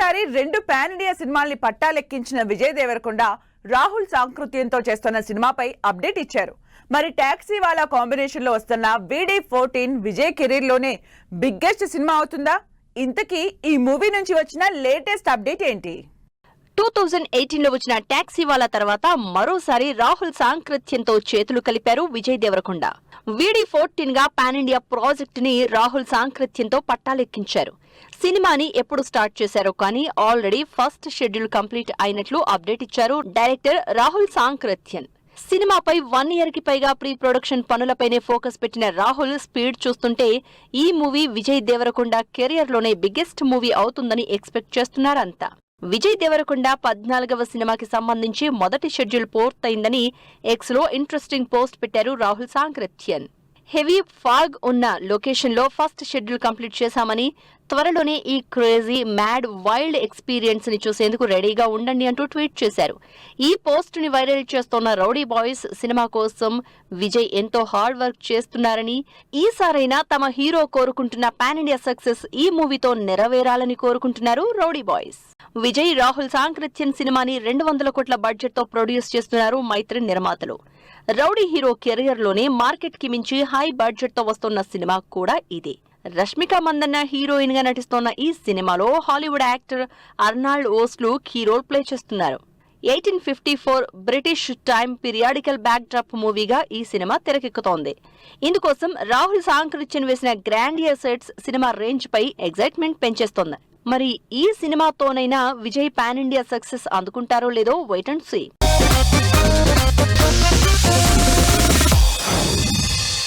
ఒకేసారి 2 pan India సినిమాల్ని పట్టాలెక్కించిన విజయ్ దేవరకొండ రాహుల్ సాంకృత్యంతో చేస్తున్న సినిమాపై అప్డేట్ ఇచ్చారు. మరి టాక్సీ వాలా కాంబినేషన్ లో వస్తున్న VD14 విజయ్ కెరీర్ లోనే బిగ్గెస్ట్ సినిమా అవుతుందా? ఇంతకీ ఈ మూవీ నుంచి వచ్చిన లేటెస్ట్ అప్డేట్ ఏంటి? 2018లో వచ్చిన టాక్సీ వాలా తర్వాత మరోసారి రాహుల్ సాంకృత్యంతో చేతులు కలిపారు విజయ్ దేవరకొండ. VD14 గా పాన్ ఇండియా ప్రాజెక్ట్ ని రాహుల్ సాంకృత్యంతో పట్టాలెక్కించారు. సినిమాని ఎప్పుడు స్టార్ట్ చేశారో కానీ ఆల్రెడీ ఫస్ట్ షెడ్యూల్ కంప్లీట్ అయినట్లు అప్డేట్ ఇచ్చారు డైరెక్టర్ రాహుల్ సాంకృత్యన్. సినిమాపై 1 year కి పైగా ప్రీ ప్రొడక్షన్ పనులపైనే ఫోకస్ పెట్టిన రాహుల్ స్పీడ్ చూస్తుంటే ఈ మూవీ విజయ్ దేవరకొండ కెరియర్ లోనే బిగ్గెస్ట్ మూవీ అవుతుందని ఎక్స్పెక్ట్ చేస్తున్నారంతా. విజయ్ దేవరకొండ 14వ సినిమాకి సంబంధించి మొదటి షెడ్యూల్ పూర్తయిందని ఎక్స్ లో ఇంట్రెస్టింగ్ పోస్ట్ పెట్టారు రాహుల్ సాంకృత్యన్. హెవీ ఫాగ్ ఉన్న లొకేషన్ లో ఫస్ట్ షెడ్యూల్ కంప్లీట్ చేశామని, త్వరలోనే ఈ క్రేజీ మ్యాడ్ వైల్డ్ ఎక్స్పీరియన్స్ ని చూసేందుకు రెడీగా ఉండండి అంటూ ట్వీట్ చేశారు. ఈ పోస్ట్ ని వైరల్ చేస్తున్న రౌడీ బాయ్స్ సినిమా కోసం విజయ్ ఎంతో హార్డ్ వర్క్ చేస్తున్నారని, ఈసారైనా తమ హీరో కోరుకుంటున్న పాన్ ఇండియా సక్సెస్ ఈ మూవీతో నెరవేరాలని కోరుకుంటున్నారు రౌడీ బాయ్స్. విజయ్ రాహుల్ సాంకృత్యన్ సినిమాని 200 కోట్ల బడ్జెట్ తో ప్రొడ్యూస్ చేస్తున్నారు మైత్రి నిర్మాతలు. రౌడీ హీరో కెరియర్ లోనే మార్కెట్ కి మించి హై బడ్జెట్ తో వస్తున్న సినిమా కూడా ఇదే. రష్మిక మందన్న హీరోయిన్ గా నటిస్తున్న ఈ సినిమాలో Hollywood actor Arnold Vosloo key role play చేస్తున్నారు. 1854 British time periodical backdrop మూవీగా ఈ సినిమా తెరకెక్కుతోంది. ఇందుకోసం రాహుల్ సాంకృత్యన్ వేసిన గ్రాండియర్ సెట్స్ సినిమా రేంజ్ పై ఎగ్జైట్మెంట్ పెంచేస్తోంది. మరి ఈ సినిమాతోనైనా విజయ్ పాన్ ఇండియా సక్సెస్ అందుకుంటారో లేదో వెయిట్ అండ్ సీ.